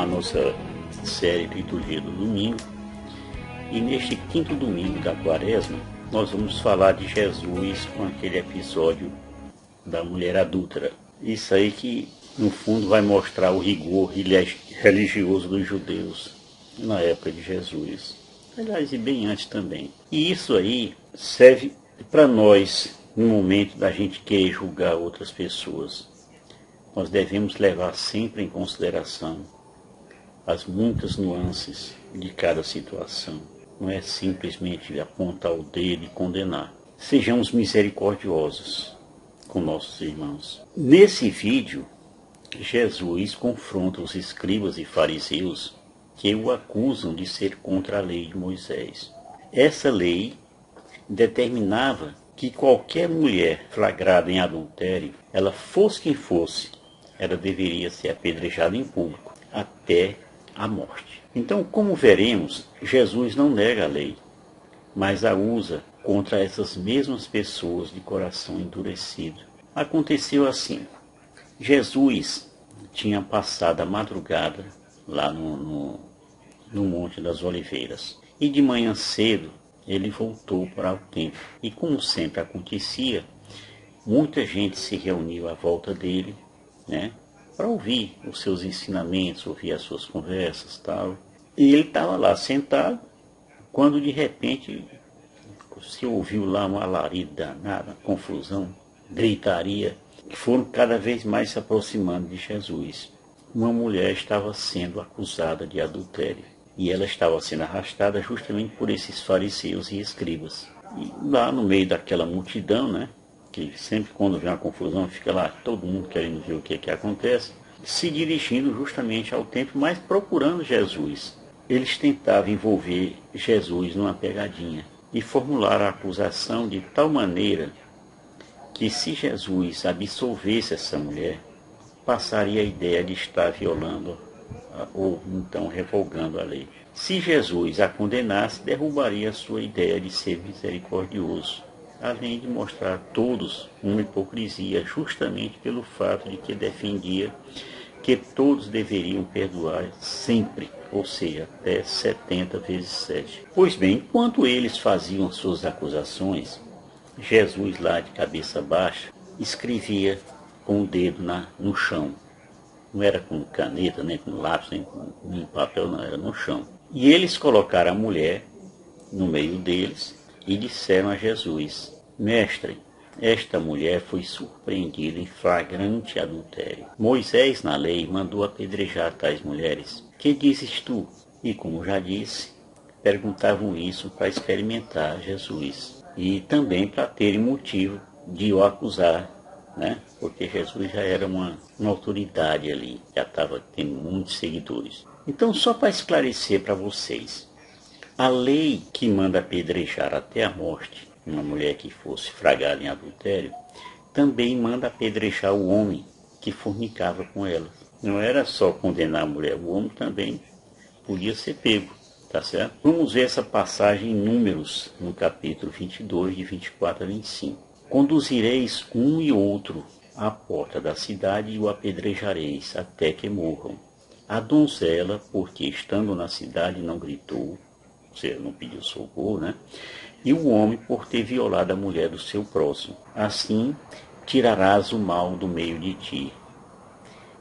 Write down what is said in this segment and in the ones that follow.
a nossa série Liturgia do Domingo. E neste quinto domingo da Quaresma, nós vamos falar de Jesus com aquele episódio da mulher adúltera. Isso aí que, no fundo, vai mostrar o rigor religioso dos judeus na época de Jesus. Aliás, e bem antes também. E isso aí serve para nós, no momento da gente querer julgar outras pessoas. Nós devemos levar sempre em consideração as muitas nuances de cada situação. Não é simplesmente apontar o dedo e condenar. Sejamos misericordiosos com nossos irmãos. Nesse vídeo, Jesus confronta os escribas e fariseus que o acusam de ser contra a lei de Moisés. Essa lei determinava que qualquer mulher flagrada em adultério, ela fosse quem fosse, ela deveria ser apedrejada em público até a morte. Então, como veremos, Jesus não nega a lei, mas a usa contra essas mesmas pessoas de coração endurecido. Aconteceu assim: Jesus tinha passado a madrugada lá no Monte das Oliveiras. E de manhã cedo ele voltou para o templo. E como sempre acontecia, muita gente se reuniu à volta dele, para ouvir os seus ensinamentos, ouvir as suas conversas, tal. E ele estava lá sentado, quando de repente se ouviu lá uma alarido danada, confusão, gritaria, que foram cada vez mais se aproximando de Jesus. Uma mulher estava sendo acusada de adultério. E ela estava sendo arrastada justamente por esses fariseus e escribas. E lá no meio daquela multidão, que sempre quando vem uma confusão fica lá todo mundo querendo ver o que acontece, se dirigindo justamente ao templo, mas procurando Jesus. Eles tentavam envolver Jesus numa pegadinha e formularam a acusação de tal maneira que, se Jesus absolvesse essa mulher, passaria a ideia de estar violando ou então revogando a lei. Se Jesus a condenasse, derrubaria a sua ideia de ser misericordioso, além de mostrar a todos uma hipocrisia, justamente pelo fato de que defendia que todos deveriam perdoar sempre, ou seja, até 70 vezes 7. Pois bem, enquanto eles faziam suas acusações, Jesus, lá de cabeça baixa, escrevia com o dedo no chão. Não era com caneta, nem com lápis, nem com papel, não, era no chão. E eles colocaram a mulher no meio deles e disseram a Jesus: Mestre, esta mulher foi surpreendida em flagrante adultério. Moisés, na lei, mandou apedrejar tais mulheres. Que dizes tu? E, como já disse, perguntavam isso para experimentar Jesus. E também para terem motivo de o acusar, porque Jesus já era uma autoridade ali, já estava tendo muitos seguidores. Então, só para esclarecer para vocês, a lei que manda apedrejar até a morte uma mulher que fosse flagrada em adultério, também manda apedrejar o homem que fornicava com ela. Não era só condenar a mulher, o homem também podia ser pego, tá certo? Vamos ver essa passagem em Números, no capítulo 22, de 24 a 25. Conduzireis um e outro à porta da cidade e o apedrejareis até que morram. A donzela, porque estando na cidade não gritou, ou seja, não pediu socorro, e o homem por ter violado a mulher do seu próximo. Assim tirarás o mal do meio de ti.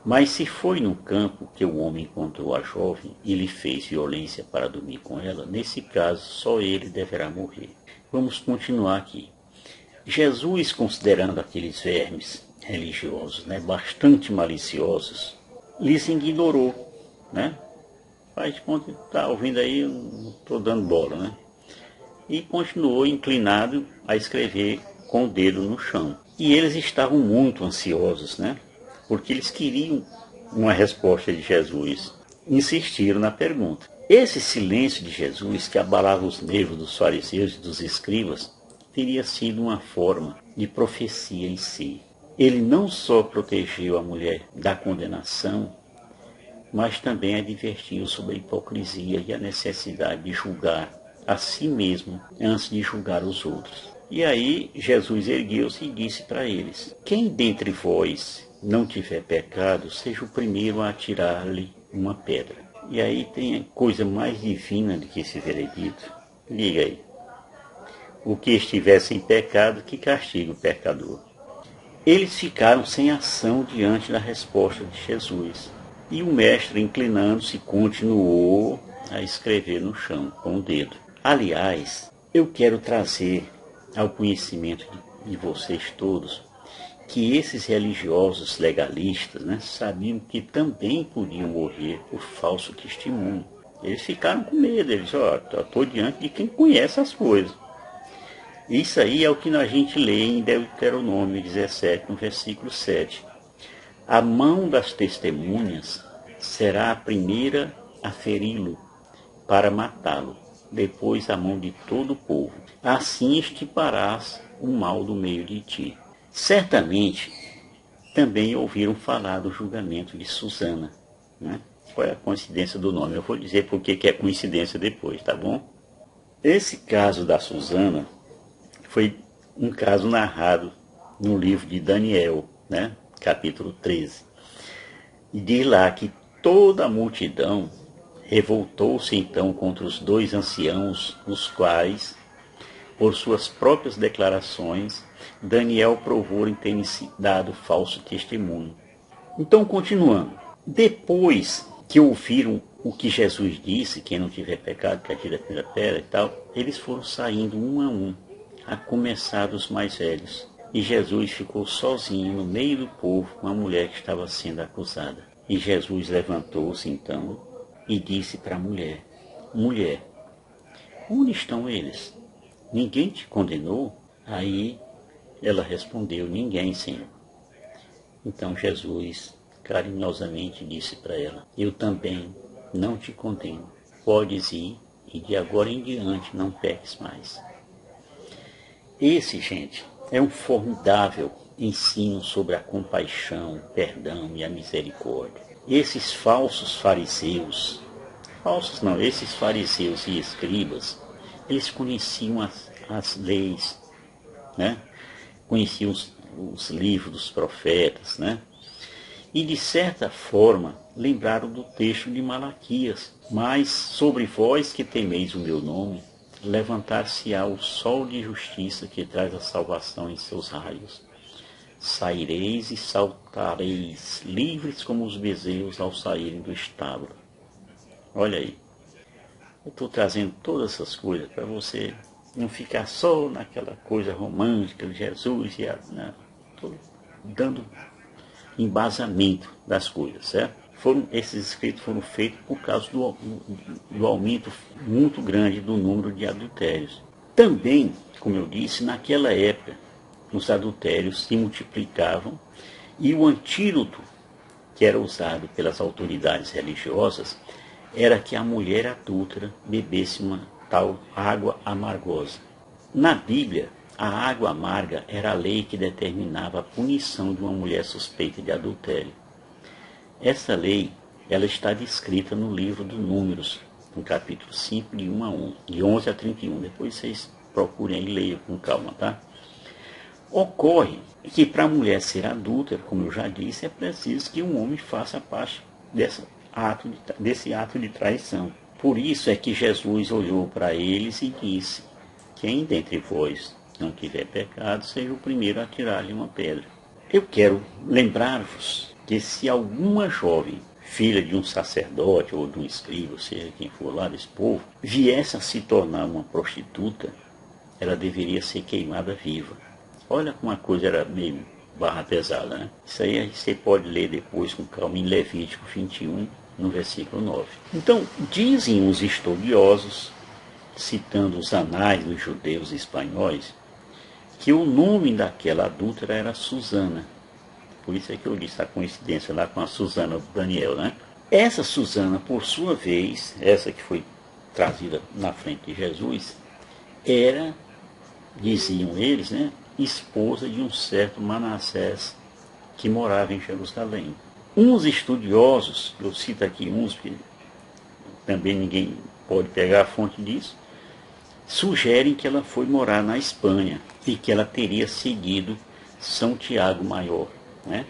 Mas se foi no campo que o homem encontrou a jovem e lhe fez violência para dormir com ela, nesse caso só ele deverá morrer. Vamos continuar aqui. Jesus, considerando aqueles vermes religiosos, bastante maliciosos, lhes ignorou, Faz de conta que está ouvindo aí, eu não estou dando bola, E continuou inclinado a escrever com o dedo no chão. E eles estavam muito ansiosos, porque eles queriam uma resposta de Jesus. Insistiram na pergunta. Esse silêncio de Jesus, que abalava os nervos dos fariseus e dos escribas, teria sido uma forma de profecia em si. Ele não só protegeu a mulher da condenação, mas também advertiu sobre a hipocrisia e a necessidade de julgar a si mesmo antes de julgar os outros. E aí Jesus ergueu-se e disse para eles: quem dentre vós não tiver pecado, seja o primeiro a atirar-lhe uma pedra. E aí tem coisa mais divina do que esse veredito. Liga aí. O que estiver sem pecado, que castigue o pecador. Eles ficaram sem ação diante da resposta de Jesus. E o mestre, inclinando-se, continuou a escrever no chão com o dedo. Aliás, eu quero trazer ao conhecimento de vocês todos que esses religiosos legalistas, né, sabiam que também podiam morrer por falso testemunho. Eles ficaram com medo, eles estou diante de quem conhece as coisas. Isso aí é o que a gente lê em Deuteronômio 17, no versículo 7. A mão das testemunhas será a primeira a feri-lo para matá-lo, depois a mão de todo o povo. Assim extirparás o mal do meio de ti. Certamente também ouviram falar do julgamento de Susana, né? Qual é a coincidência do nome? Eu vou dizer por que é coincidência depois, tá bom? Esse caso da Susana foi um caso narrado no livro de Daniel, né? Capítulo 13. E diz lá que toda a multidão revoltou-se então contra os dois anciãos, os quais, por suas próprias declarações, Daniel provou em ter dado falso testemunho. Então, continuando. Depois que ouviram o que Jesus disse, quem não tiver pecado, que atire a primeira pedra e tal, eles foram saindo um a um, a começar dos mais velhos. E Jesus ficou sozinho no meio do povo com a mulher que estava sendo acusada. E Jesus levantou-se então e disse para a mulher: Mulher, onde estão eles? Ninguém te condenou? Aí ela respondeu: Ninguém, Senhor. Então Jesus carinhosamente disse para ela: Eu também não te condeno. Podes ir e de agora em diante não peques mais. Esse, gente, é um formidável ensino sobre a compaixão, o perdão e a misericórdia. Esses falsos fariseus, esses fariseus e escribas, eles conheciam as leis, né? Conheciam os livros dos profetas, né? E de certa forma lembraram do texto de Malaquias: Mas sobre vós que temeis o meu nome, levantar-se-á o sol de justiça que traz a salvação em seus raios. Saireis e saltareis, livres como os bezerros ao saírem do estábulo. Olha aí, eu estou trazendo todas essas coisas para você não ficar só naquela coisa romântica de Jesus, estou dando embasamento das coisas, certo? Esses escritos foram feitos por causa do aumento muito grande do número de adultérios. Também, como eu disse, naquela época, os adultérios se multiplicavam e o antídoto que era usado pelas autoridades religiosas era que a mulher adúltera bebesse uma tal água amargosa. Na Bíblia, a água amarga era a lei que determinava a punição de uma mulher suspeita de adultério. Essa lei, ela está descrita no livro dos Números, no capítulo 5, de 1 a 1, de 11 a 31. Depois vocês procurem e leiam com calma, tá? Ocorre que para a mulher ser adúltera, como eu já disse, é preciso que um homem faça parte desse ato de traição. Por isso é que Jesus olhou para eles e disse: Quem dentre vós não tiver pecado, seja o primeiro a tirar-lhe uma pedra. Eu quero lembrar-vos que se alguma jovem, filha de um sacerdote ou de um escriba, seja quem for lá desse povo, viesse a se tornar uma prostituta, ela deveria ser queimada viva. Olha como a coisa era meio barra pesada, né? Isso aí você pode ler depois com calma em Levítico 21, no versículo 9. Então, dizem os estudiosos, citando os anais dos judeus e espanhóis, que o nome daquela adúltera era Susana. Por isso é que eu disse a coincidência lá com a Susana do Daniel, né? Essa Susana, por sua vez, essa que foi trazida na frente de Jesus, era, diziam eles, né, esposa de um certo Manassés que morava em Jerusalém. Uns estudiosos, eu cito aqui uns, porque também ninguém pode pegar a fonte disso, sugerem que ela foi morar na Espanha e que ela teria seguido São Tiago Maior, né,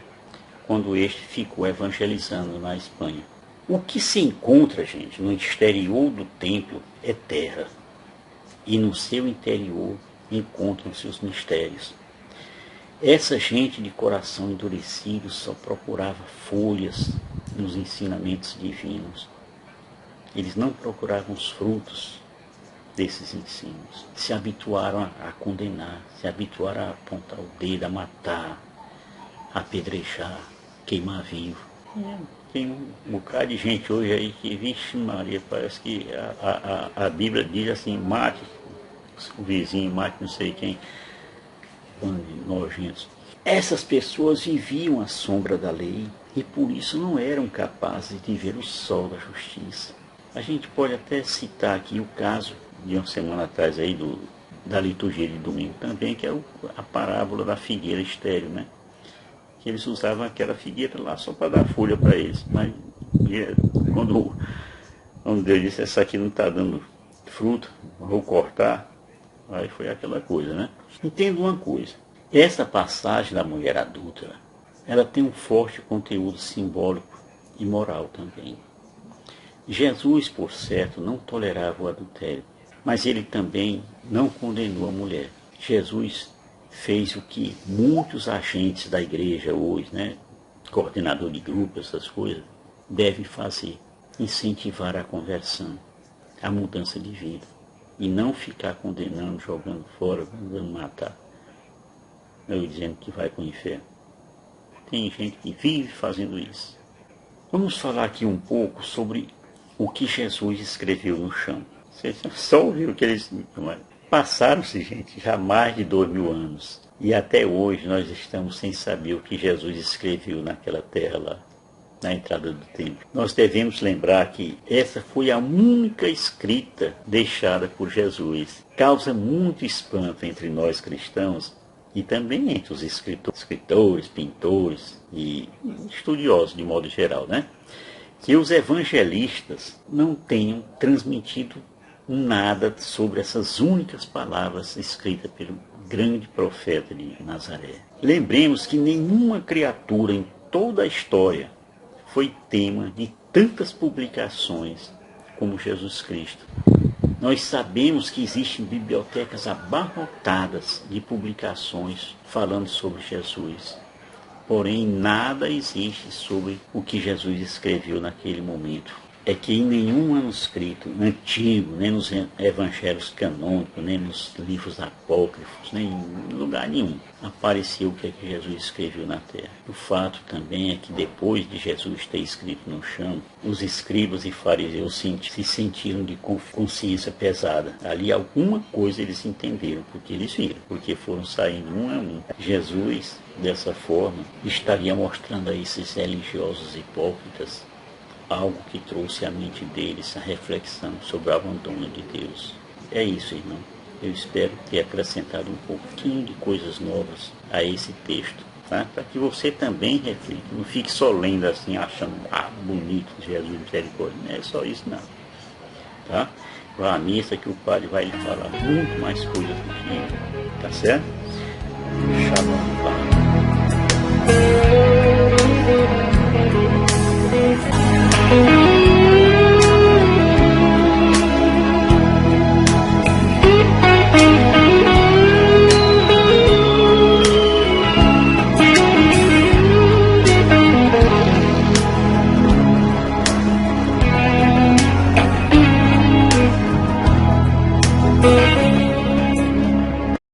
quando este ficou evangelizando na Espanha. O que se encontra, gente, no exterior do templo é terra. E no seu interior encontram-se os mistérios. Essa gente de coração endurecido só procurava folhas nos ensinamentos divinos. Eles não procuravam os frutos desses ensinos. Se habituaram a condenar, se habituaram a apontar o dedo, a matar, a apedrejar, queimar vivo. Tem um bocado de gente hoje aí que, vixe Maria, parece que a Bíblia diz assim, mate o vizinho, mate não sei quem, nojentos. Essas pessoas viviam à sombra da lei e por isso não eram capazes de ver o sol da justiça. A gente pode até citar aqui o caso de uma semana atrás aí da liturgia de domingo também, que é a parábola da figueira estéril, né? Que eles usavam aquela figueira lá só para dar folha para eles. Mas quando Deus disse, essa aqui não está dando fruto, vou cortar, aí foi aquela coisa, né? Entenda uma coisa, essa passagem da mulher adúltera, ela tem um forte conteúdo simbólico e moral também. Jesus, por certo, não tolerava o adultério, mas ele também não condenou a mulher. Jesus fez o que muitos agentes da igreja hoje, né, coordenador de grupo, essas coisas, devem fazer: incentivar a conversão, a mudança de vida, e não ficar condenando, jogando fora, mandando matar, eu dizendo que vai para o inferno. Tem gente que vive fazendo isso. Vamos falar aqui um pouco sobre o que Jesus escreveu no chão. Você só ouviu que eles... Passaram-se, gente, já mais de 2000 anos. E até hoje nós estamos sem saber o que Jesus escreveu naquela terra lá, na entrada do templo. Nós devemos lembrar que essa foi a única escrita deixada por Jesus. Causa muito espanto entre nós cristãos e também entre os escritores, pintores e estudiosos de modo geral, né? Que os evangelistas não tenham transmitido nada sobre essas únicas palavras escritas pelo grande profeta de Nazaré. Lembremos que nenhuma criatura em toda a história foi tema de tantas publicações como Jesus Cristo. Nós sabemos que existem bibliotecas abarrotadas de publicações falando sobre Jesus. Porém, nada existe sobre o que Jesus escreveu naquele momento. É que em nenhum manuscrito antigo, nem nos evangelhos canônicos, nem nos livros apócrifos, nem em lugar nenhum, apareceu o que é que Jesus escreveu na terra. O fato também é que depois de Jesus ter escrito no chão, os escribas e fariseus se sentiram de consciência pesada. Ali alguma coisa eles entenderam, porque eles viram, porque foram saindo um a um. Jesus, dessa forma, estaria mostrando a esses religiosos hipócritas algo que trouxe à mente deles a reflexão sobre o abandono de Deus. É isso, irmão. Eu espero ter acrescentado um pouquinho de coisas novas a esse texto, tá? Para que você também reflita. Não fique só lendo assim, achando bonito, Jesus misericórdia. Não é só isso, não. Tá? Vá à missa que o padre vai lhe falar muito mais coisas do que isso. Tá certo? Shalom, Pai.